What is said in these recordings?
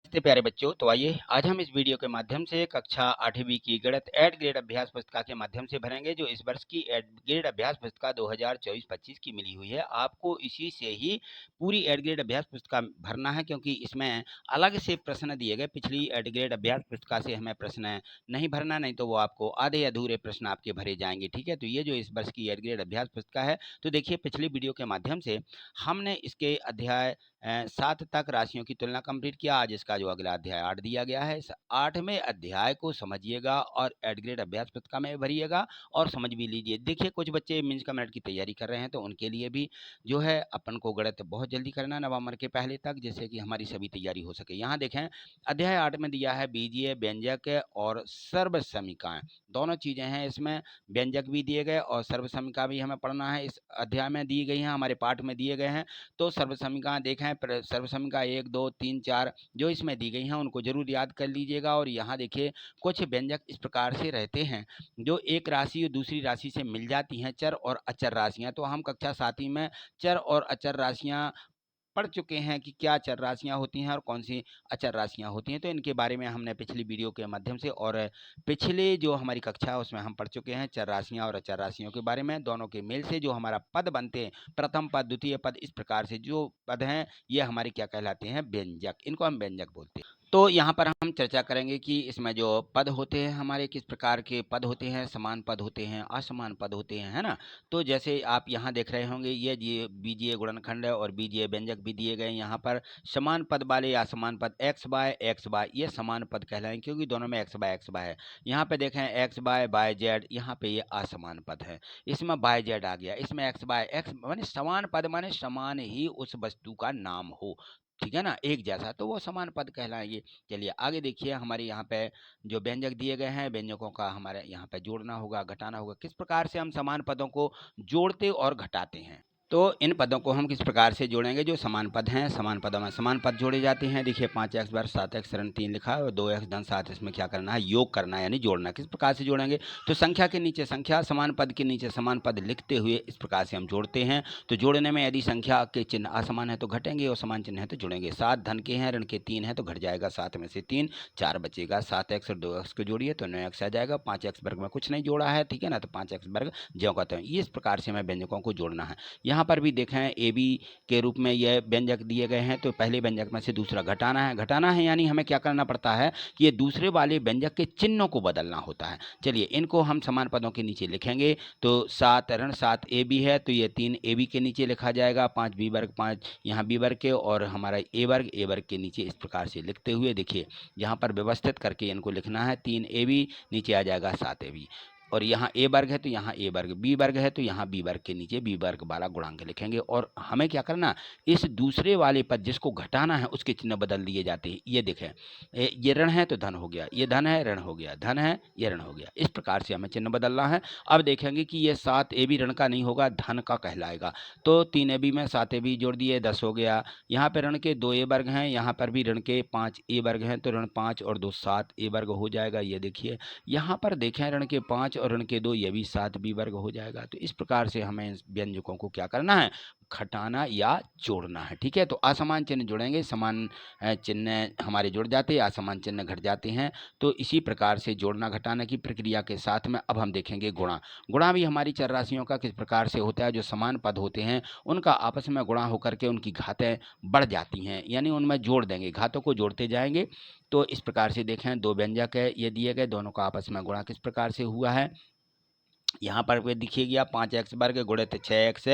नमस्ते प्यारे बच्चों। तो आइए आज हम इस वीडियो के माध्यम से कक्षा 8वीं की गणित 8 ग्रेड अभ्यास पुस्तिका के माध्यम से भरेंगे, जो इस वर्ष की 8 ग्रेड अभ्यास पुस्तिका 2024-25 की मिली हुई है। आपको इसी से ही पूरी 8 ग्रेड अभ्यास पुस्तिका भरना है, क्योंकि इसमें अलग से प्रश्न दिए गए। पिछली 8 ग्रेड अभ्यास पुस्तिका से हमें प्रश्न नहीं भरना, नहीं तो वो आपको आधे अधूरे प्रश्न आपके भरे जाएंगे। ठीक है, तो ये जो इस वर्ष की 8 ग्रेड अभ्यास पुस्तिका है, तो देखिए पिछली वीडियो के माध्यम से हमने इसके अध्याय 7 तक राशियों की तुलना कंप्लीट किया। आज इसका जो अगला अध्याय 8 दिया गया है, इस 8वें अध्याय को समझिएगा और 8 ग्रेड अभ्यास पुस्तिका में भरिएगा और समझ भी लीजिए। देखिए कुछ बच्चे मीन्स का मेरिट की तैयारी कर रहे हैं, तो उनके लिए भी जो है अपन को गणित बहुत जल्दी करना नवंबर के पहले तक, जिससे कि हमारी सभी तैयारी हो सके। यहाँ देखें अध्याय 8 में दिया है बीजीय, व्यंजक और सर्व समीकाएं, दोनों चीजें हैं इसमें। व्यंजक भी दिए गए और सर्व समीका भी हमें पढ़ना है। इस अध्याय में दी गई हैं, हमारे पाठ में दिए गए हैं। तो सर्व समीकरण देखें, सर्व समीकरण 1 2 3 4 जो इसमें दी गई हैं उनको जरूर याद कर लीजिएगा। और यहाँ देखिए कुछ व्यंजक इस प्रकार से रहते हैं जो एक राशि दूसरी राशि से मिल जाती हैं, चर और अचर राशियाँ। तो हम कक्षा 7वीं में चर और अचर राशियाँ पढ़ चुके हैं कि क्या चर राशियाँ होती हैं और कौन सी अचर राशियाँ होती हैं। तो इनके बारे में हमने पिछली वीडियो के माध्यम से और पिछले जो हमारी कक्षा है उसमें हम पढ़ चुके हैं चर राशियाँ और अचर राशियों के बारे में। दोनों के मेल से जो हमारा पद बनते हैं, प्रथम पद द्वितीय पद, इस प्रकार से जो पद हैं ये हमारे क्या कहलाते हैं, व्यंजक। इनको हम व्यंजक बोलते हैं। तो यहाँ पर हम चर्चा करेंगे कि इसमें जो पद होते हैं हमारे, किस प्रकार के पद होते हैं। समान पद होते हैं, असमान पद होते हैं, है ना। तो जैसे आप यहाँ देख रहे होंगे ये बीजीय गुणनखंड है और बीजीय व्यंजक भी दिए गए। यहाँ पर समान पद वाले या समान पद एक्स बाय ये समान पद कहलाएंगे, क्योंकि दोनों में एक्स बाय है। यहाँ पे देखें एक्स बाय जेड, यहाँ पे ये असमान पद है। इसमें बाय जेड आ गया, इसमें एक्स बाय एक्स माने समान पद, माने समान ही उस वस्तु का नाम हो, ठीक है ना, एक जैसा, तो वो समान पद कहलाएंगे। चलिए आगे देखिए, हमारे यहाँ पे जो व्यंजक दिए गए हैं, व्यंजकों का हमारे यहाँ पे जोड़ना होगा, घटाना होगा। किस प्रकार से हम समान पदों को जोड़ते और घटाते हैं, तो इन पदों को हम किस प्रकार से जोड़ेंगे। जो समान पद हैं, समान पदों में समान पद जोड़े जाते हैं। देखिए 5x वर्ग 7x ऋण 3 लिखा है और 2x धन 7, इसमें क्या करना है, योग करना है, यानी जोड़ना। किस प्रकार से जोड़ेंगे, तो संख्या के नीचे संख्या, समान पद के नीचे समान पद लिखते हुए इस प्रकार से हम जोड़ते हैं। तो जोड़ने में यदि संख्या के चिन्ह असमान है तो घटेंगे और समान चिन्ह है तो जुड़ेंगे। 7 धन के हैं, ऋण के 3 है तो घट जाएगा, 7 में से 3 4 बचेगा। 7x और 2x को जोड़िए तो 9x आ जाएगा। 5x वर्ग में कुछ नहीं जोड़ा है, ठीक है ना, तो 5x वर्ग ज्यों का त्यों। इस प्रकार से हमें व्यंजकों को जोड़ना है। यहाँ पर भी देखें ए बी के रूप में यह व्यंजक दिए गए हैं, तो पहले व्यंजक में से दूसरा घटाना है, यानी हमें क्या करना पड़ता है कि ये दूसरे वाले व्यंजक के चिन्हों को बदलना होता है। चलिए इनको हम समान पदों के नीचे लिखेंगे। तो 7 ऋण 7 ए बी है तो ये 3 ए बी के नीचे लिखा जाएगा। 5 बी वर्ग 5 यहाँ बी वर्ग के, और हमारा ए वर्ग के नीचे इस प्रकार से लिखते हुए देखिए यहाँ पर व्यवस्थित करके इनको लिखना है। 3 ए बी नीचे आ जाएगा 7 ए बी, और यहाँ ए वर्ग है तो यहाँ ए वर्ग, बी वर्ग है तो यहाँ बी वर्ग के नीचे बी वर्ग वाला गुणांक लिखेंगे। और हमें क्या करना, इस दूसरे वाले पद जिसको घटाना है उसके चिन्ह बदल दिए जाते हैं। ये देखें, ये ऋण है तो धन हो गया, ये धन है ऋण हो गया, धन है ये ऋण हो गया। इस प्रकार से हमें चिन्ह बदलना है। अब देखेंगे कि ये 7 ए बी ऋण का नहीं होगा, धन का कहलाएगा। तो 3 ए बी में 7 ए बी जोड़ दिए, 10 हो गया। यहाँ पे ऋण के 2 ए वर्ग हैं, यहाँ पर भी ऋण के 5 ए वर्ग हैं, तो ऋण 5 और 2 7 ए वर्ग हो जाएगा। ये देखिए यहाँ पर देखें ऋण के 5 और ऋण के 2, ये भी 7 बी वर्ग हो जाएगा। तो इस प्रकार से हमें व्यंजकों को क्या करना है, घटाना या जोड़ना है, ठीक है। तो असमान चिन्ह जुड़ेंगे, समान चिन्ह हमारे जुड़ जाते हैं, असमान चिन्ह घट जाते हैं। तो इसी प्रकार से जोड़ना घटाने की प्रक्रिया के साथ में अब हम देखेंगे गुणा। गुणा भी हमारी चर राशियों का किस प्रकार से होता है। जो समान पद होते हैं उनका आपस में गुणा होकर के उनकी घातें बढ़ जाती हैं, यानी उनमें जोड़ देंगे, घातों को जोड़ते जाएंगे। तो इस प्रकार से देखें, दो व्यंजक है ये दिए गए, दोनों का आपस में गुणा किस प्रकार से हुआ है। यहाँ पर दिखिएगा 5x वर्ग गुणित 6x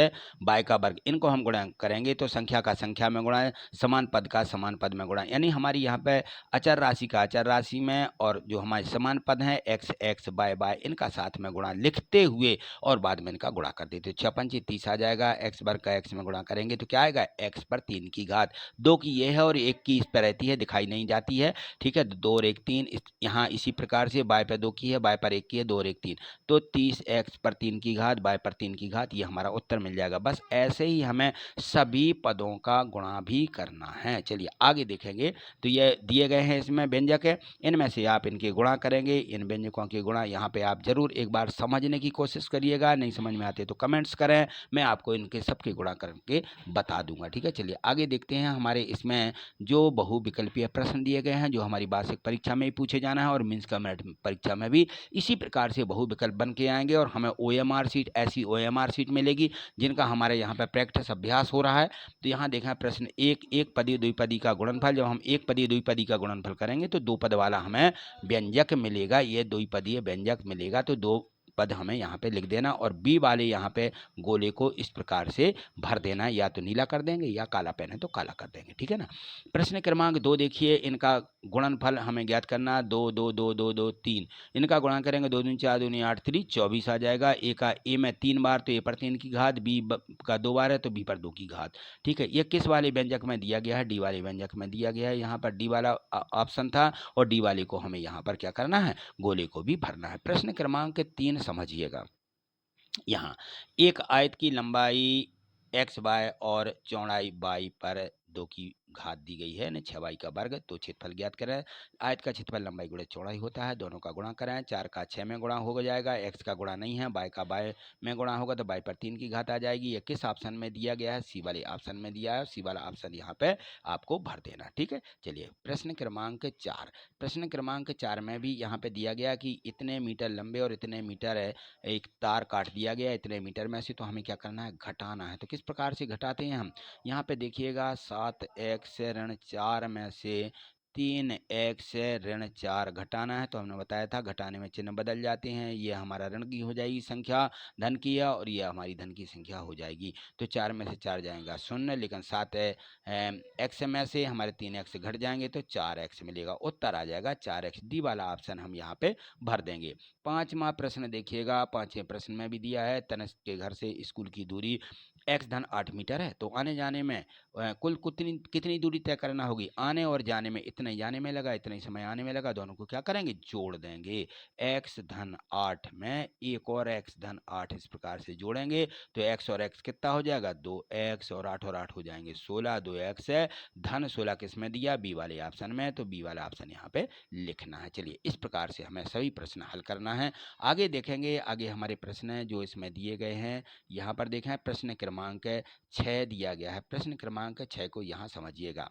बाय का वर्ग, इनको हम गुणा करेंगे तो संख्या का संख्या में गुणा, समान पद का समान पद में गुणा, यानी हमारी यहाँ पे अचर राशि का अचर राशि में, और जो हमारे समान पद हैं x बाय इनका साथ में गुणा लिखते हुए और बाद में इनका गुणा कर देते। 6 पंचे 30 आ जाएगा। x वर्ग का x में गुणा करेंगे तो क्या आएगा, x पर 3 की घात, 2 की ये है और 1 की इस पर रहती है, दिखाई नहीं जाती है, ठीक है। 2 और 1 3, यहाँ इसी प्रकार से बाय पर 2 की है, बाय पर 1 की है, 2 और 1 3, तो 30 एक्स पर 3 की घात बाय पर 3 की घात, ये हमारा उत्तर मिल जाएगा। बस ऐसे ही हमें सभी पदों का गुणा भी करना है। चलिए आगे देखेंगे। तो ये दिए गए हैं इसमें व्यंजक है, इनमें से आप इनके गुणा करेंगे। इन व्यंजकों के गुणा यहाँ पे आप जरूर एक बार समझने की कोशिश करिएगा, नहीं समझ में आते तो कमेंट्स करें, मैं आपको इनके सबके गुणा करके बता दूंगा। ठीक है, चलिए आगे देखते हैं। हमारे इसमें जो बहुविकल्पीय प्रश्न दिए गए हैं, जो हमारी वार्षिक परीक्षा में भी पूछे जाना है और मीन्स का मेरिट परीक्षा में भी इसी प्रकार से बहुविकल्प बन के आएंगे और हमें OMR सीट, ऐसी OMR सीट मिलेगी जिनका हमारे यहाँ पर प्रैक्टिस अभ्यास हो रहा है। तो यहाँ देखें प्रश्न एक पदी द्विपदी का गुणनफल, जब हम एक पदी द्विपदी का गुणनफल करेंगे तो दो पद वाला हमें व्यंजक मिलेगा, ये द्विपदीय व्यंजक मिलेगा। तो दो पद हमें यहाँ पे लिख देना और बी वाले यहाँ पे गोले को इस प्रकार से भर देना, या तो नीला कर देंगे या काला पेन है तो काला कर देंगे। ठीक है ना। प्रश्न क्रमांक 2 देखिए, इनका गुणनफल हमें ज्ञात करना। 2 2 2 2 2 3, इनका गुणा करेंगे 2 दूनी 4 दूनी 8 3 24 आ जाएगा। ए का ए में 3 बार तो ए पर 3 की घात, बी का 2 बार है तो बी पर 2 की घात। ठीक है, ये किस वाले व्यंजक में दिया गया है? डी वाले व्यंजक में दिया गया है। यहाँ पर डी वाला ऑप्शन था और डी वाले को हमें यहाँ पर क्या करना है? गोले को भी भरना है। प्रश्न क्रमांक 3 समझिएगा। यहाँ एक आयत की लंबाई एक्स वाई और चौड़ाई वाई पर 2 की घात दी गई है, यानी 6y का वर्ग। तो क्षेत्रफल ज्ञात करें। आयत का क्षेत्रफल लंबाई गुणे चौड़ाई होता है, दोनों का गुणा करें। 4 का 6 में गुणा हो जाएगा, x का गुणा नहीं है, y का y में गुणा होगा तो y पर 3 की घात आ जाएगी। ये किस ऑप्शन में दिया गया है? सी वाले ऑप्शन में दिया है। सी वाला ऑप्शन यहाँ पे आपको भर देना। ठीक है, चलिए प्रश्न क्रमांक 4। प्रश्न क्रमांक 4 में भी यहाँ पे दिया गया कि इतने मीटर लंबे और इतने मीटर एक तार काट दिया गया इतने मीटर में से, तो हमें क्या करना है? घटाना है। तो किस प्रकार से घटाते हैं हम? यहाँ पे देखिएगा 7x से ऋण 4 में से 3x से ऋण 4 घटाना है। तो हमने बताया था घटाने में चिन्ह बदल जाते हैं। ये हमारा ऋण की हो जाएगी संख्या धन की है और ये हमारी धन की संख्या हो जाएगी। तो 4 में से 4 जाएगा 0, लेकिन 7x में से हमारे 3x घट जाएंगे तो 4x मिलेगा। उत्तर आ जाएगा 4x। डी वाला ऑप्शन हम यहाँ पे भर देंगे। 5वां प्रश्न देखिएगा। 5वें प्रश्न में भी दिया है तनिष्क के घर से स्कूल की दूरी x धन 8 मीटर है, तो आने जाने में कुल कितनी दूरी तय करना होगी? आने और जाने में इतना ही जाने में लगा, इतना ही समय आने में लगा, दोनों को क्या करेंगे? जोड़ देंगे। x धन 8 में एक और x धन 8 इस प्रकार से जोड़ेंगे तो x और x कितना हो जाएगा? 2x और 8 हो जाएंगे 16। 2x है धन 16 किस में दिया? बी वाले ऑप्शन में, तो बी वाला ऑप्शन यहाँ पे लिखना है। चलिए इस प्रकार से हमें सभी प्रश्न हल करना है। आगे देखेंगे, आगे हमारे प्रश्न जो इसमें दिए गए हैं, यहाँ पर देखें प्रश्न क्रमांक 6 दिया गया है। प्रश्न क्रमांक 6 को यहाँ समझिएगा।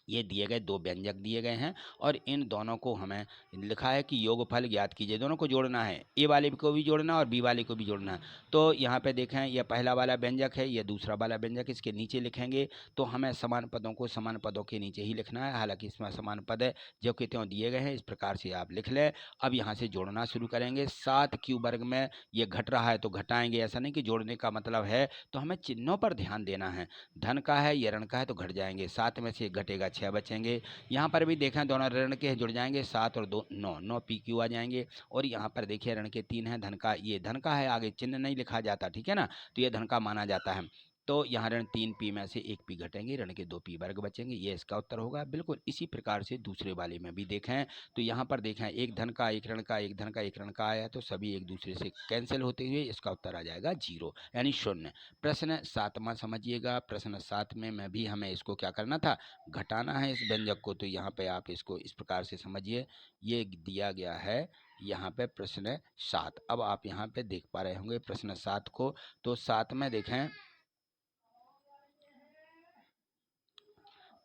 ये दिए गए दो व्यंजक दिए गए हैं और इन दोनों को हमें लिखा है कि योगफल ज्ञात कीजिए। दोनों को जोड़ना है, ए वाले को भी जोड़ना है और बी वाले को भी जोड़ना है। तो यहाँ पे देखें ये पहला वाला व्यंजक है, ये दूसरा वाला व्यंजक, इसके नीचे लिखेंगे तो हमें समान पदों को समान पदों के नीचे ही लिखना है। हालांकि इसमें समान पद है जो कि त्यों दिए गए हैं, इस प्रकार से आप लिख लें। अब यहाँ से जोड़ना शुरू करेंगे। 7 वर्ग में ये घट रहा है तो घटाएंगे, ऐसा नहीं कि जोड़ने का मतलब है। तो हमें चिन्हों पर ध्यान देना है। धन का है या ऋण का है तो घट जाएंगे। 7 में से घटेगा 6 बचेंगे। यहाँ पर भी देखें दोनों ऋण के जुड़ जाएंगे, 7 और 2 9 9 PQ आ जाएंगे। और यहाँ पर देखिए ऋण के 3 है, धन का ये धन का है, आगे चिन्ह नहीं लिखा जाता, ठीक है ना, तो ये धन का माना जाता है। तो यहाँ ऋण 3P में से 1P घटेंगे, ऋण के 2P वर्ग बचेंगे, ये इसका उत्तर होगा। बिल्कुल इसी प्रकार से दूसरे वाले में भी देखें तो यहाँ पर देखें एक धन का एक ऋण का, एक धन का एक ऋण का आया, तो सभी एक दूसरे से कैंसिल होते हुए इसका उत्तर आ जाएगा 0 यानी 0। प्रश्न 7वां समझिएगा। प्रश्न 7 में भी हमें इसको क्या करना था? घटाना है इस व्यंजक को। तो यहाँ पे आप इसको इस प्रकार से समझिए, ये दिया गया है यहाँ पे प्रश्न 7। अब आप यहाँ पे देख पा रहे होंगे प्रश्न 7 को। तो 7 में देखें,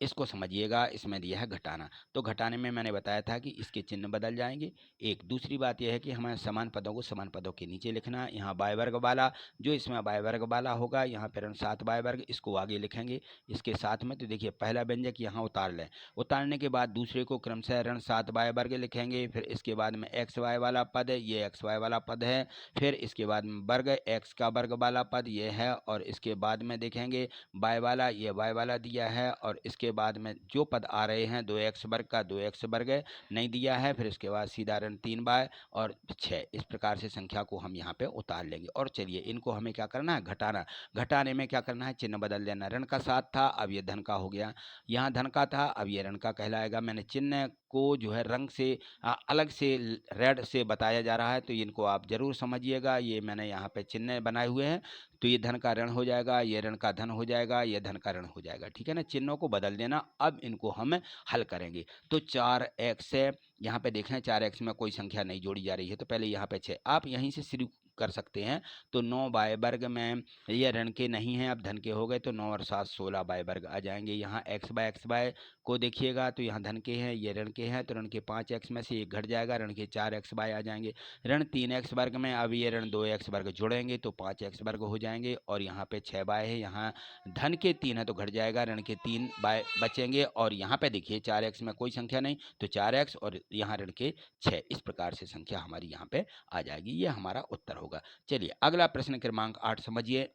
इसको समझिएगा, इसमें दिया है घटाना। तो घटाने में मैंने बताया था कि इसके चिन्ह बदल जाएंगे। एक दूसरी बात यह है कि हमें समान पदों को समान पदों के नीचे लिखना है। यहाँ बाय वर्ग वाला, जो इसमें बाय वर्ग वाला होगा, यहाँ पर 7 बाय वर्ग, इसको आगे लिखेंगे इसके साथ में। तो देखिए पहला व्यंजक यहाँ उतार लें, उतारने के बाद दूसरे को क्रमशः ऋण 7 बाय वर्ग लिखेंगे। फिर इसके बाद में एक्स वाई वाला पद है, ये एक्स वाई वाला पद है। फिर इसके बाद में वर्ग, एक्स का वर्ग वाला पद ये है। और इसके बाद में देखेंगे वाई वाला, ये वाई वाला दिया है। और इसके बाद में जो पद आ रहे हैं 2x वर्ग का 2x वर्ग नहीं दिया है। फिर इसके बाद सीधा ऋण 3 बाय और 6, इस प्रकार से संख्या को हम यहाँ पे उतार लेंगे। और चलिए इनको हमें क्या करना है? घटाना। घटाने में क्या करना है? चिन्ह बदल देना। ऋण का 7 था, अब ये धन का हो गया। यहाँ धन का था, अब ये ऋण का कहलाएगा। मैंने चिन्ह इसको जो है रंग से अलग से रेड से बताया जा रहा है, तो इनको आप जरूर समझिएगा। ये मैंने यहाँ पे चिन्ह बनाए हुए हैं, तो ये धन का ऋण हो जाएगा, ये ऋण का धन हो जाएगा, ये धन का ऋण हो जाएगा, ठीक है ना। चिन्हों को बदल देना। अब इनको हम हल करेंगे। तो 4x है, यहाँ पे देखें 4x में कोई संख्या नहीं जोड़ी जा रही है, तो पहले यहाँ पे 6 आप यहीं से शुरू कर सकते हैं। तो 9 बाय वर्ग में ये ऋण के नहीं हैं, अब धन के हो गए, तो 9 और 7 16 बाय वर्ग आ जाएंगे। यहाँ x बाय को देखिएगा तो यहाँ धन के हैं, ये ऋण के हैं, तो ऋण के 5x में से एक घट जाएगा, ऋण के 4x बाय आ जाएंगे। ऋण 3x वर्ग में अब ये ऋण 2x वर्ग जुड़ेंगे तो 5x वर्ग हो जाएंगे, और यहाँ पे 6 बाय है, यहाँ धन के 3 है तो घट जाएगा, ऋण के 3 बाय बचेंगे, और यहाँ पे देखिए 4x में कोई संख्या नहीं, तो 4x और यहाँ ऋण के 6, इस प्रकार से संख्या हमारी यहाँ पे आ जाएगी। ये हमारा उत्तर होगा। चलिए अगला प्रश्न क्रमांक 8 समझिए।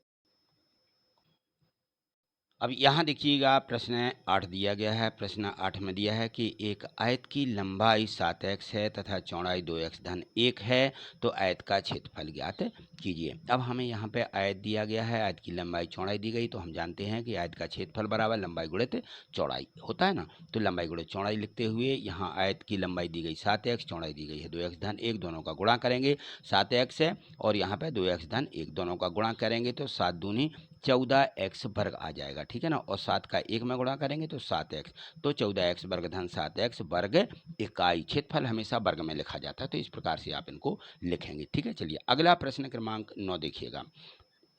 अब यहाँ देखिएगा प्रश्न 8 दिया गया है। प्रश्न 8 में दिया है कि एक आयत की लंबाई 7x है तथा चौड़ाई 2x धन 1 है, तो आयत का क्षेत्रफल ज्ञात कीजिए। अब हमें यहाँ पे आयत दिया गया है, आयत की लंबाई चौड़ाई दी गई, तो हम जानते हैं कि आयत का क्षेत्रफल बराबर लंबाई गुणित चौड़ाई होता है ना। तो लंबाई गुणित चौड़ाई लिखते हुए यहाँ आयत की लंबाई दी गई 7x, चौड़ाई दी गई है 2x धन 1, दोनों का गुणा करेंगे। 7x है और यहाँ पे 2x धन 1, दोनों का गुणा करेंगे तो 7 दूनी 14x वर्ग आ जाएगा, ठीक है ना। और 7 का 1 में गुणा करेंगे तो 7x, तो 14x वर्ग धन 7x वर्ग इकाई। क्षेत्रफल हमेशा वर्ग में लिखा जाता है, तो इस प्रकार से आप इनको लिखेंगे, ठीक है। चलिए अगला प्रश्न क्रमांक 9 देखिएगा।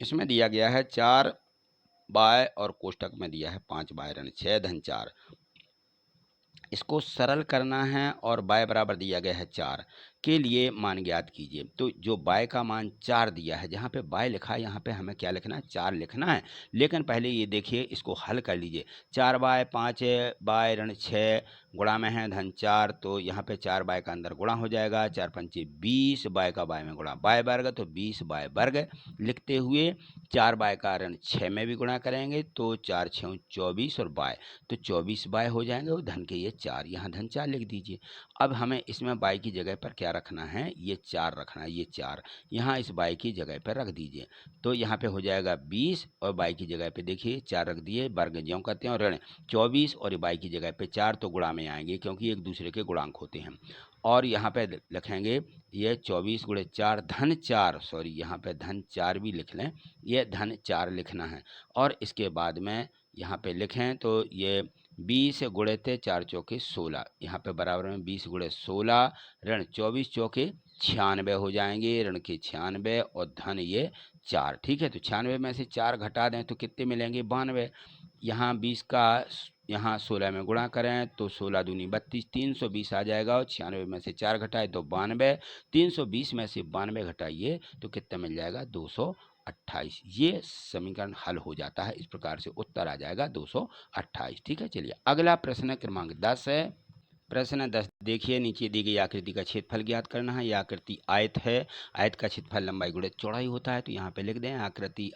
इसमें दिया गया है 4 बाय और कोष्टक में दिया है 5 बाय ऋण 6 धन 4। इसको सरल करना है और बाय बराबर दिया गया है 4 के लिए मान ज्ञात कीजिए। तो जो बाय का मान 4 दिया है, जहाँ पे बाय लिखा है यहाँ पे हमें क्या लिखना है, 4 लिखना है। लेकिन पहले ये देखिए इसको हल कर लीजिए। 4 बाय 5 बाय ऋण 6 गुणा में है धन 4, तो यहाँ पे 4 बाय का अंदर गुणा हो जाएगा, 4 पंचे 20, बाय का बाय में गुणा बाय वर्ग, तो 20 बाय वर्ग लिखते हुए 4 बाय का ऋण 6 में भी गुणा करेंगे तो 4 6 24 और बाय, तो 24 बाय हो जाएंगे, और धन के ये 4, यहाँ धन 4 लिख दीजिए। अब हमें इसमें बाय की जगह पर क्या रखना है, ये 4 रखना है, ये 4 यहाँ इस बाय की जगह पर रख दीजिए। तो यहाँ पे हो जाएगा 20 और बाय की जगह पे देखिए 4 रख दिए, वर्ग ज्यों करते हैं, और ऋण 24 और बाय की जगह पे 4, तो गुणा में आएंगे क्योंकि एक दूसरे के गुणांक होते हैं। और यहाँ पे लिखेंगे ये 24 गुणे 4 धन 4, सॉरी यहाँ पे धन 4 भी लिख लें, ये धन 4 लिखना है। और इसके बाद में यहाँ पे लिखें तो ये 20 गुणे 4 चौके 16, यहाँ पे बराबर में 20 गुणे 16 ऋण 24 चौके 96 हो जाएंगे, ऋण के 96 और धन ये 4, ठीक है। तो 96 में से 4 घटा दें तो कितने मिलेंगे, 92। यहाँ 20 का यहाँ 16 में गुणा करें तो 16 दूनी 32, 320 आ जाएगा, और 96 में से 4 घटाए तो 92, 320 में से 92 घटाइए तो कितना मिल जाएगा, 228। ये समीकरण हल हो जाता है, इस प्रकार से उत्तर आ जाएगा 228, ठीक है। चलिए अगला प्रश्न क्रमांक 10 है। प्रश्न 10 देखिए, नीचे दी गई आकृति का क्षेत्रफल ज्ञात करना है। यह आकृति आयत है, आयत का क्षेत्रफल लंबाई गुणित चौड़ाई होता है, तो यहाँ पे लिख दें आकृति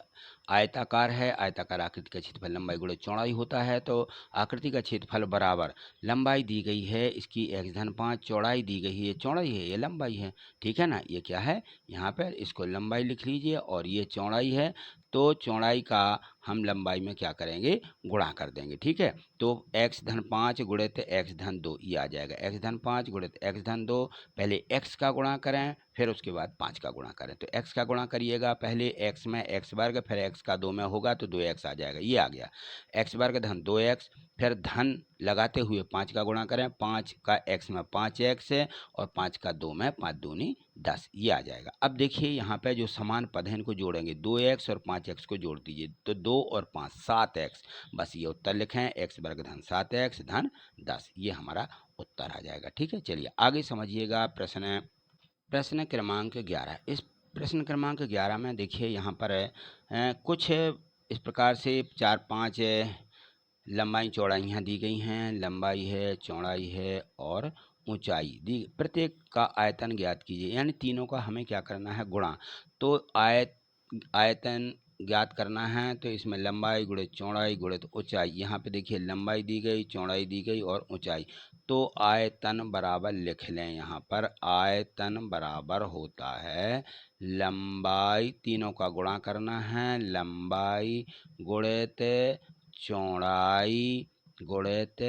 आयताकार है, आयताकार आकृति का क्षेत्रफल लंबाई गुणित चौड़ाई होता है। तो आकृति का क्षेत्रफल बराबर लंबाई दी गई है इसकी x धन 5, चौड़ाई दी गई है, ये चौड़ाई है ये लंबाई है, ठीक है ना। ये क्या है, यहाँ पर इसको लंबाई लिख लीजिए और ये चौड़ाई है, तो चौड़ाई का हम लंबाई में क्या करेंगे, गुणा कर देंगे, ठीक है। तो x धन 5 गुणित x धन 2 ये आ जाएगा, x धन 5 गुणित x धन 2, पहले x का गुणा करें फिर उसके बाद 5 का गुणा करें। तो x का गुणा करिएगा, पहले x में x वर्ग, फिर x का 2 में होगा तो 2x आ जाएगा, ये आ गया x वर्ग धन 2x, फिर धन लगाते हुए 5 का गुणा करें, 5 का x में 5x है और 5 का 2 में 5 दूनी 10, ये आ जाएगा। अब देखिए यहाँ पे जो समान पद है इनको जोड़ेंगे, 2x और 5x को जोड़ दीजिए, तो 2 और 5 7x, बस ये उत्तर लिखें, x वर्ग धन 7x धन 10, ये हमारा उत्तर आ जाएगा, ठीक है। चलिए आगे समझिएगा प्रश्न क्रमांक 11। इस प्रश्न क्रमांक 11 में देखिए यहाँ पर कुछ इस प्रकार से 4-5 लंबाई चौड़ाइयाँ दी गई हैं, लंबाई है, चौड़ाई है और ऊंचाई दी, प्रत्येक का आयतन ज्ञात कीजिए, यानी तीनों का हमें क्या करना है, गुणा। तो आयतन ज्ञात करना है, तो इसमें लंबाई गुणित चौड़ाई गुणित ऊंचाई, यहाँ पे देखिए लंबाई दी गई, चौड़ाई दी गई और ऊंचाई, तो आयतन बराबर लिख लें। यहाँ पर आयतन बराबर होता है लंबाई, तीनों का गुणा करना है, लंबाई गुणित चौड़ाई गुणित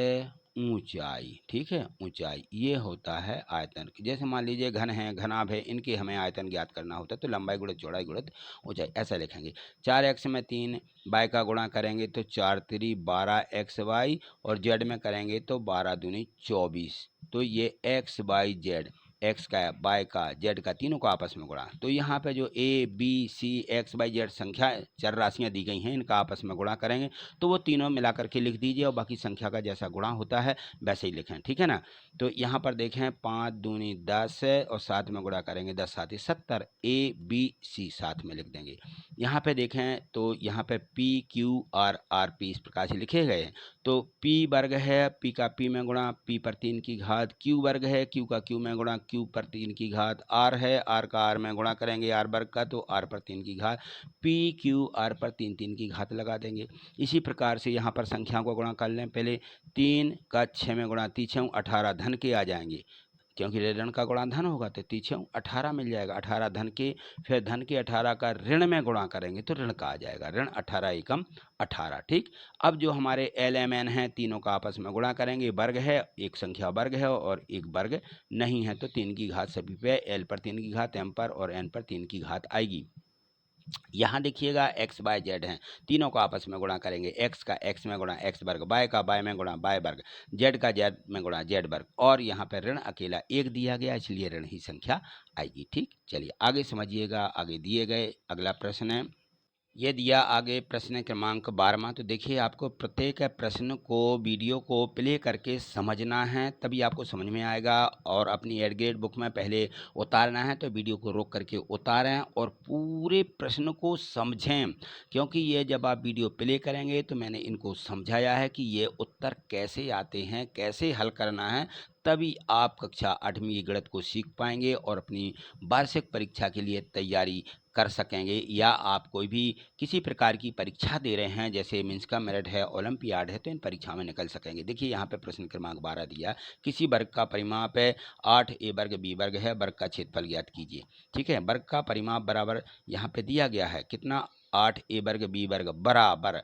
ऊंचाई, ठीक है, ऊंचाई ये होता है आयतन। जैसे मान लीजिए घन है, घनाभ है, इनके हमें आयतन ज्ञात करना होता है तो लंबाई गुणित चौड़ाई गुणित ऊंचाई ऐसा लिखेंगे। 4x में 3 y का गुणा करेंगे तो 4 3 12xy और z में करेंगे तो 12 दूनी 24। तो ये x y z, एक्स का वाई का जेड का तीनों का आपस में गुणा। तो यहाँ पे जो A B C X Y Z संख्या चर राशियाँ दी गई हैं इनका आपस में गुणा करेंगे तो वो तीनों मिला करके लिख दीजिए और बाकी संख्या का जैसा गुणा होता है वैसे ही लिखें, ठीक है ना। तो यहाँ पर देखें 5 दूनी 10 और साथ में गुणा करेंगे 10 साथ ही 70, ए बी सी साथ में लिख देंगे। यहाँ पे देखें तो यहाँ पे पी क्यू आर पी इस प्रकार से लिखे गए हैं। तो p वर्ग है, p का p में गुणा p पर 3 की घात, q वर्ग है, q का q में गुणा q पर 3 की घात, r है, r का r में गुणा करेंगे r वर्ग का तो r पर 3 की घात, p q r पर 3 3 की घात लगा देंगे। इसी प्रकार से यहाँ पर संख्याओं को गुणा कर लें। पहले 3 का 6 में गुणा, 3 18 धन के आ जाएंगे क्योंकि ऋण का गुणा धन होगा तो 3 18 मिल जाएगा। 18 धन के, फिर धन के 18 का ऋण में गुणा करेंगे तो ऋण का आ जाएगा, ऋण 18 एकम 18, ठीक। अब जो हमारे एल एम एन है तीनों का आपस में गुणा करेंगे। वर्ग है, एक संख्या वर्ग है और एक वर्ग नहीं है तो 3 की घात सभी पे, एल पर 3 की घात, एम पर और एन पर 3 की घात आएगी। यहाँ देखिएगा एक्स वाई जेड हैं, तीनों को आपस में गुणा करेंगे। एक्स का एक्स में गुणा एक्स वर्ग, वाई का वाई में गुणा वाई वर्ग, जेड का जेड में गुणा जेड वर्ग और यहाँ पर ऋण अकेला एक दिया गया इसलिए ऋण ही संख्या आएगी, ठीक। चलिए आगे समझिएगा, आगे दिए गए अगला प्रश्न है, ये दिया आगे प्रश्न क्रमांक 12वां। तो देखिए आपको प्रत्येक प्रश्न को वीडियो को प्ले करके समझना है तभी आपको समझ में आएगा और अपनी एड ग्रेड बुक में पहले उतारना है तो वीडियो को रोक करके उतारें और पूरे प्रश्न को समझें क्योंकि ये जब आप वीडियो प्ले करेंगे तो मैंने इनको समझाया है कि ये उत्तर कैसे आते हैं, कैसे हल करना है, तभी आप कक्षा 8वीं की गणित को सीख पाएंगे और अपनी वार्षिक परीक्षा के लिए तैयारी कर सकेंगे। या आप कोई भी किसी प्रकार की परीक्षा दे रहे हैं जैसे मीन्स का मेरिट है, ओलंपियाड है तो इन परीक्षाओं में निकल सकेंगे। देखिए यहाँ पे प्रश्न क्रमांक 12 दिया, किसी वर्ग का परिमाप है 8 ए वर्ग बी वर्ग है, वर्ग का क्षेत्रफल ज्ञात कीजिए, ठीक है। वर्ग का परिमाप बराबर यहाँ पे दिया गया है कितना, 8 ए वर्ग बी वर्ग बराबर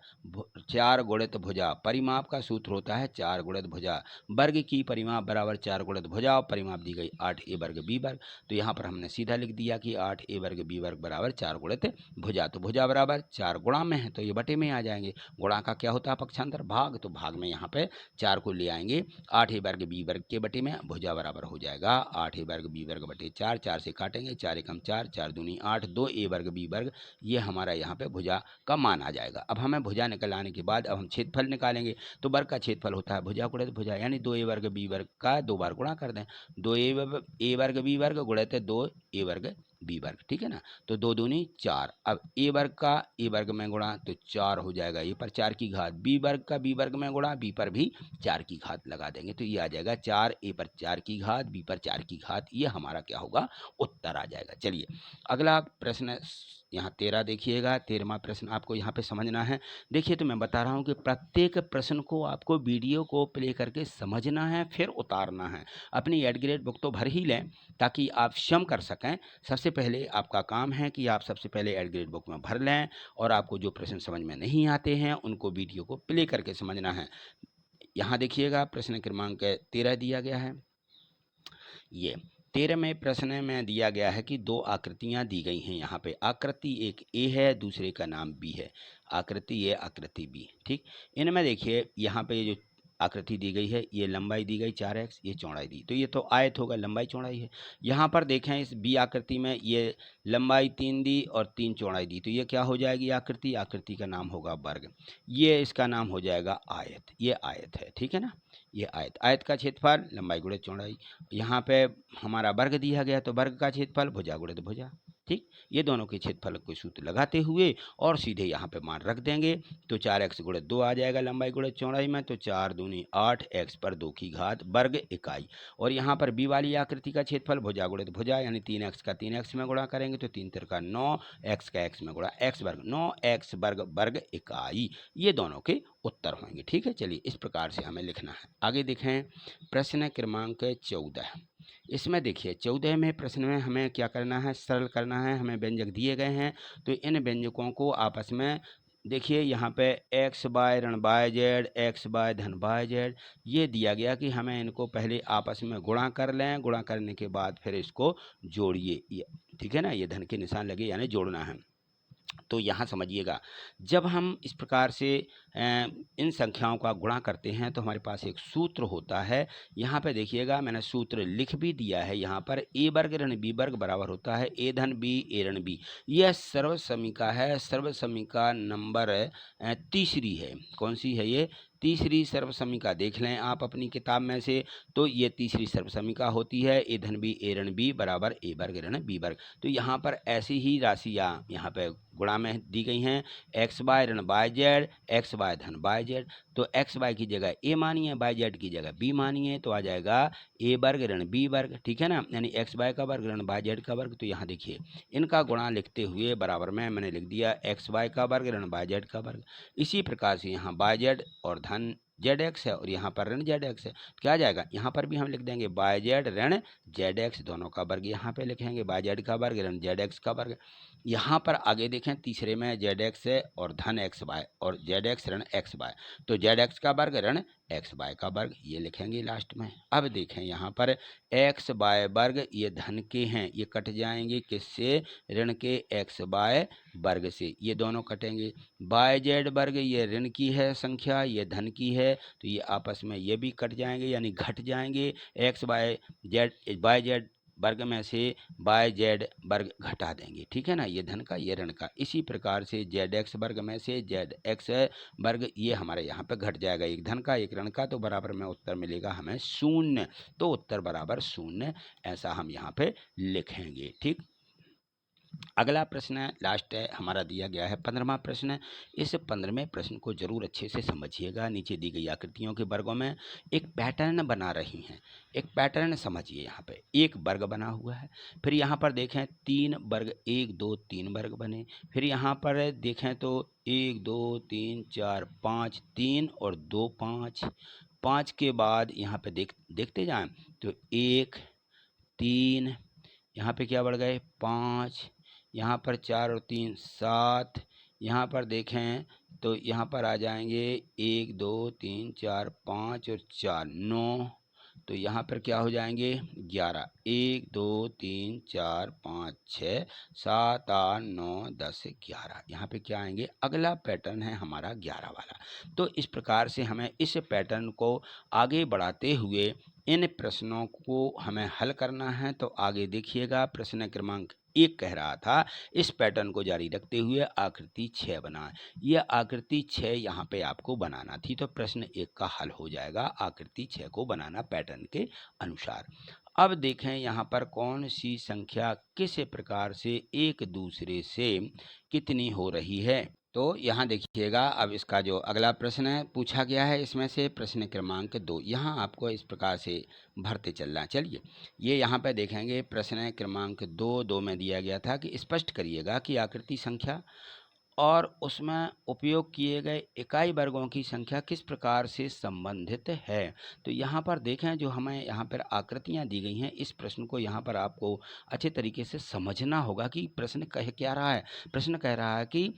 4 गुणित भुजा, परिमाप का सूत्र होता है 4 गुणित भुजा, वर्ग की परिमाप बराबर 4 गुणित भुजा और परिमाप दी गई 8 ए वर्ग बी वर्ग। तो यहाँ पर हमने सीधा लिख दिया कि 8 ए वर्ग बी वर्ग बराबर 4 गुणित भुजा। तो भुजा बराबर 4 गुणा में है तो ये बटे में आ जाएंगे। गुणा का क्या होता है पक्षांतर, भाग, तो भाग में यहाँ पे 4 को ले आएंगे, 8 ए वर्ग बी वर्ग के बटे में भुजा बराबर हो जाएगा 8 ए वर्ग बी वर्ग बटे 4, 4 से काटेंगे, 4 एकम 4, 4 दूनी 8, 2 ए वर्ग बी वर्ग, ये हमारा यहाँ पे भुजा का मान आ जाएगा। अब हमें भुजा निकल आने के बाद अब हम क्षेत्रफल निकालेंगे। तो वर्ग का क्षेत्रफल होता है भुजा गुणित भुजा, यानी 2 ए वर्ग बी वर्ग का 2 बार गुणा कर दें, 2 ए वर्ग बी वर्ग गुणित 2 ए वर्ग बी वर्ग, ठीक है ना। तो 2 दूनी 4, अब ए वर्ग का ए वर्ग में गुणा तो 4 हो जाएगा, ए पर 4 की घात, बी वर्ग का बी वर्ग में गुणा, बी पर भी 4 की घात लगा देंगे तो ये आ जाएगा 4 ए पर 4 की घात बी पर 4 की घात, ये हमारा क्या होगा, उत्तर आ जाएगा। चलिए अगला प्रश्न यहाँ 13 देखिएगा, 13वां प्रश्न आपको यहाँ पे समझना है। देखिए तो मैं बता रहा हूँ कि प्रत्येक प्रश्न को आपको वीडियो को प्ले करके समझना है फिर उतारना है। अपनी एड ग्रेड बुक तो भर ही लें ताकि आप स्वयं कर सकें। सबसे पहले आपका काम है कि आप सबसे पहले एड ग्रेड बुक में भर लें और आपको जो प्रश्न समझ में नहीं आते हैं उनको वीडियो को प्ले करके समझना है। यहाँ देखिएगा प्रश्न क्रमांक 13 दिया गया है। ये 13वें प्रश्न में दिया गया है कि 2 आकृतियां दी गई हैं। यहाँ पे आकृति एक ए है, दूसरे का नाम बी है, आकृति ए आकृति बी, ठीक। इनमें देखिए यहाँ पे ये जो आकृति दी गई है ये लंबाई दी गई 4x, ये चौड़ाई दी, तो ये तो आयत होगा, लंबाई चौड़ाई है। यहाँ पर देखें इस बी आकृति में ये लंबाई 3 दी और 3 चौड़ाई दी, तो ये क्या हो जाएगी आकृति, आकृति का नाम होगा वर्ग, ये इसका नाम हो जाएगा आयत, ये आयत है, ठीक है ना। ये आयत, आयत का क्षेत्रफल लंबाई गुणित चौड़ाई, यहाँ पे हमारा वर्ग दिया गया तो वर्ग का क्षेत्रफल भुजा गुणित भुजा, ठीक। ये दोनों के क्षेत्रफल को सूत्र लगाते हुए और सीधे यहाँ पे मान रख देंगे तो 4x गुणित 2 आ जाएगा लंबाई गुणित चौड़ाई में, तो 4 दूनी 8 x पर 2 की घात वर्ग इकाई। और यहाँ पर बी वाली आकृति का क्षेत्रफल भुजा गुणित भुजा, यानी 3x का 3x में गुणा करेंगे तो 3 तिरका 9, x का x में गुणा x वर्ग, 9x वर्ग वर्ग इकाई, ये दोनों के उत्तर होंगे, ठीक है। चलिए इस प्रकार से हमें लिखना है। आगे देखें प्रश्न क्रमांक 14, इसमें देखिए 14वें प्रश्न में हमें क्या करना है, सरल करना है। हमें व्यंजक दिए गए हैं तो इन व्यंजकों को आपस में देखिए यहाँ पे एक्स बाय ऋण बाय जेड, एक्स बाय धन बाय जेड, ये दिया गया कि हमें इनको पहले आपस में गुणा कर लें, गुणा करने के बाद फिर इसको जोड़िए, ये ठीक है ना, ये धन के निशान लगे यानी जोड़ना है। तो यहाँ समझिएगा, जब हम इस प्रकार से इन संख्याओं का गुणा करते हैं तो हमारे पास एक सूत्र होता है। यहाँ पे देखिएगा मैंने सूत्र लिख भी दिया है, यहाँ पर ए वर्ग ऋण बी वर्ग बराबर होता है ए धन बी ए ऋण बी। यह सर्वसमीका है, सर्वसमीका नंबर तीसरी है। कौन सी है ये? तीसरी सर्वसमीका देख लें आप अपनी किताब में से, तो ये तीसरी सर्वसमीका होती है ए धन बी ए ऋण बी बराबर ए वर्ग ऋण बी वर्ग। तो यहाँ पर ऐसी ही राशियाँ यहाँ पे गुणा में दी गई हैं, एक्स बाय ऋण बाय जेड, एक्स बाय धन बाय जेड। तो एक्स बाय की जगह ए मानिए, बाय जेड की जगह बी मानिए, तो आ जाएगा ए वर्ग ऋण बी वर्ग, ठीक है ना, यानी एक्स बाय का वर्ग ऋण बाय जेड का वर्ग। तो यहाँ देखिए इनका गुणा लिखते हुए बराबर में मैंने लिख दिया एक्स बाय का वर्ग ऋण बाय जेड का वर्ग। इसी प्रकार से यहाँ बाय जेड और धन जेड एक्स है और यहाँ पर ऋण जेड एक्स है, क्या आ जाएगा, यहाँ पर भी हम लिख देंगे बाय जेड ऋण जेड एक्स, दोनों का वर्ग यहाँ पे लिखेंगे, बाय जेड का वर्ग ऋण जेड एक्स का वर्ग। यहाँ पर आगे देखें तीसरे में जेड एक्स है और धन एक्स बाय और जेड एक्स ऋण एक्स बाय, तो जेड एक्स का वर्ग ऋण एक्स बाय का वर्ग, ये लिखेंगे लास्ट में। अब देखें यहाँ पर एक्स बाय वर्ग ये धन के हैं, ये कट जाएंगे किससे, ऋण के एक्स बाय वर्ग से, ये दोनों कटेंगे। बाय जेड वर्ग ये ऋण की है संख्या, ये धन की है, तो ये आपस में ये भी कट जाएंगे यानी घट जाएंगे। एक्स बाय जेड वर्ग में से बाय जेड वर्ग घटा देंगे, ठीक है ना, ये धन का ये ऋण का। इसी प्रकार से जेड एक्स वर्ग में से जेड एक्स वर्ग ये हमारे यहाँ पे घट जाएगा, एक धन का एक ऋण का, तो बराबर में उत्तर मिलेगा हमें 0। तो उत्तर बराबर 0 ऐसा हम यहाँ पे लिखेंगे, ठीक। अगला प्रश्न लास्ट है हमारा दिया गया है 15वां प्रश्न। इस 15वें प्रश्न को जरूर अच्छे से समझिएगा। नीचे दी गई आकृतियों के वर्गों में एक पैटर्न बना रही हैं, एक पैटर्न समझिए। यहाँ पे एक वर्ग बना हुआ है, फिर यहाँ पर देखें 3 वर्ग, 1 2 3 वर्ग बने, फिर यहाँ पर देखें तो 1 2 3 4 5, 3 और 2 5, 5 के बाद यहाँ पे देखते जाएं तो 1 3, यहाँ पे क्या बढ़ गए 5, यहाँ पर 4 और 3 7, यहाँ पर देखें तो यहाँ पर आ जाएंगे 1 2 3 4 5 और 4 9, तो यहाँ पर क्या हो जाएंगे 11, 1 2 3 4 5 6 7 8 9 10 11, यहाँ पे क्या आएंगे, अगला पैटर्न है हमारा 11 वाला। तो इस प्रकार से हमें इस पैटर्न को आगे बढ़ाते हुए इन प्रश्नों को हमें हल करना है। तो आगे देखिएगा, प्रश्न क्रमांक 1 कह रहा था इस पैटर्न को जारी रखते हुए आकृति 6 बनाएं। यह आकृति 6 यहाँ पे आपको बनाना थी, तो प्रश्न 1 का हल हो जाएगा आकृति 6 को बनाना पैटर्न के अनुसार। अब देखें यहाँ पर कौन सी संख्या किस प्रकार से एक दूसरे से कितनी हो रही है। तो यहाँ देखिएगा, अब इसका जो अगला प्रश्न है पूछा गया है, इसमें से प्रश्न क्रमांक 2 यहाँ आपको इस प्रकार से भरते चलना है। चलिए ये यहाँ पे देखेंगे प्रश्न क्रमांक 2 में दिया गया था कि स्पष्ट करिएगा कि आकृति संख्या और उसमें उपयोग किए गए इकाई वर्गों की संख्या किस प्रकार से संबंधित है। तो यहाँ पर देखें जो हमें यहाँ पर आकृतियाँ दी गई हैं, इस प्रश्न को यहाँ पर आपको अच्छे तरीके से समझना होगा कि प्रश्न कह क्या रहा है। प्रश्न कह रहा है कि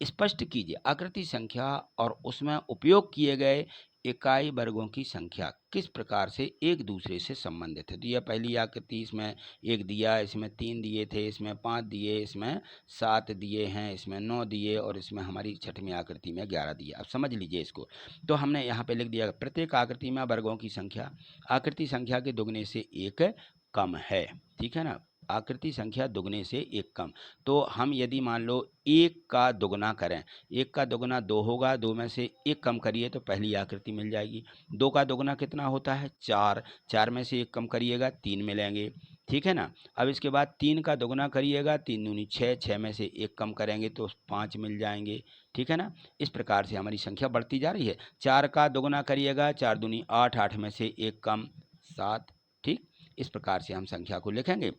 स्पष्ट कीजिए आकृति संख्या और उसमें उपयोग किए गए इकाई वर्गों की संख्या किस प्रकार से एक दूसरे से संबंधित है। तो यह पहली आकृति, इसमें 1 दिया, इसमें 3 दिए थे, इसमें 5 दिए, इसमें 7 दिए हैं, इसमें 9 दिए और इसमें हमारी छठवीं आकृति में 11 दिए। अब समझ लीजिए इसको। तो हमने यहाँ पे लिख दिया प्रत्येक आकृति में वर्गों की संख्या आकृति संख्या के दुगने से 1 कम है, ठीक है ना, आकृति संख्या दुगने से 1 कम। तो हम यदि मान लो 1 का दुगना करें, 1 का दुगना 2 होगा, 2 में से 1 कम करिए तो पहली आकृति मिल जाएगी। 2 का दुगना कितना होता है 4, 4 में से 1 कम करिएगा 3 मिलेंगे, ठीक है ना। अब इसके बाद 3 का दुगना करिएगा, 3 दूनी 6, 6 में से 1 कम करेंगे तो 5 मिल जाएंगे, ठीक है ना। इस प्रकार से हमारी संख्या बढ़ती जा रही है। 4 का दुगना करिएगा, 4 दूनी 8, 8 में से 1 कम 7, ठीक। इस प्रकार से हम संख्या को लिखेंगे।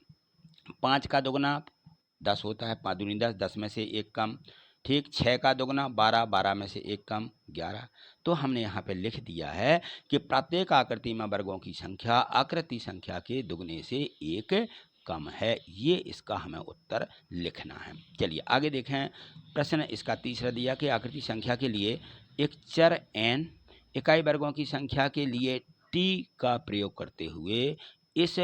5 का दुगना 10 होता है, 5 दूनी 10, 10 में से 1 कम, ठीक। 6 का दुगना 12, 12 में से 1 कम 11। तो हमने यहाँ पे लिख दिया है कि प्रत्येक आकृति में वर्गों की संख्या आकृति संख्या के दुगने से 1 कम है। ये इसका हमें उत्तर लिखना है। चलिए आगे देखें। प्रश्न इसका तीसरा दिया कि आकृति संख्या के लिए एक चर n इकाई वर्गों की संख्या के लिए t का प्रयोग करते हुए इस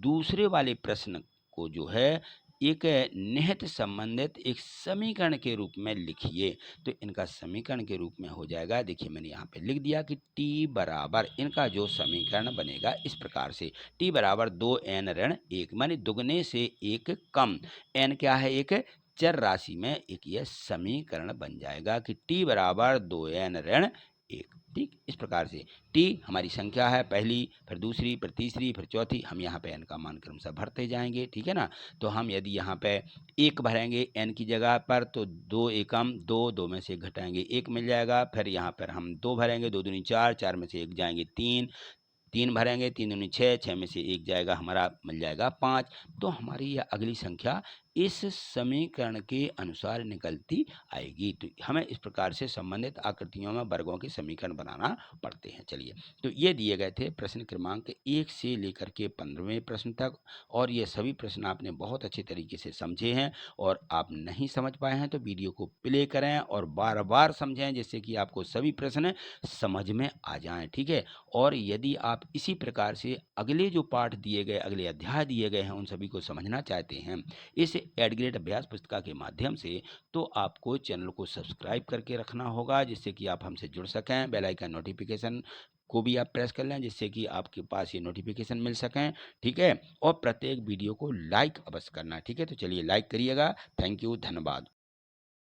दूसरे वाले प्रश्न को जो है एक निहित संबंधित एक समीकरण के रूप में लिखिए। तो इनका समीकरण के रूप में हो जाएगा, देखिए मैंने यहाँ पे लिख दिया कि t बराबर, इनका जो समीकरण बनेगा इस प्रकार से, t बराबर 2n ऋण 1, माने दुगने से एक कम। n क्या है? एक चर राशि में एक यह समीकरण बन जाएगा कि t बराबर 2n ऋण 1। ठीक, इस प्रकार से t हमारी संख्या है, पहली, फिर दूसरी, फिर तीसरी, फिर चौथी। हम यहाँ पे n का मान क्रमशः भरते जाएंगे, ठीक है ना। तो हम यदि यहाँ पे 1 भरेंगे n की जगह पर तो 2 एकम 2, 2 में से घटाएंगे 1 मिल जाएगा। फिर यहाँ पर हम 2 भरेंगे, 2 दूनी 4, 4 में से 1 जाएंगे 3, 3 भरेंगे, 3 दूनी 6, 6 में से 1 जाएगा, हमारा मिल जाएगा 5। तो हमारी यह अगली संख्या इस समीकरण के अनुसार निकलती आएगी। तो हमें इस प्रकार से संबंधित आकृतियों में वर्गों के समीकरण बनाना पड़ते हैं। चलिए, तो ये दिए गए थे प्रश्न क्रमांक 1 से लेकर के 15वें प्रश्न तक, और ये सभी प्रश्न आपने बहुत अच्छे तरीके से समझे हैं। और आप नहीं समझ पाए हैं तो वीडियो को प्ले करें और बार बार समझें, जिससे कि आपको सभी प्रश्न समझ में आ जाएं। ठीक है, और यदि आप इसी प्रकार से अगले जो पाठ दिए गए, अगले अध्याय दिए गए हैं, उन सभी को समझना चाहते हैं इस एड ग्रेड अभ्यास पुस्तिका के माध्यम से, तो आपको चैनल को सब्सक्राइब करके रखना होगा, जिससे कि आप हमसे जुड़ सकें। बेल आइकन नोटिफिकेशन को भी आप प्रेस कर लें, जिससे कि आपके पास ये नोटिफिकेशन मिल सकें। ठीक है, और प्रत्येक वीडियो को लाइक अवश्य करना। ठीक है, तो चलिए लाइक करिएगा। थैंक यू, धन्यवाद।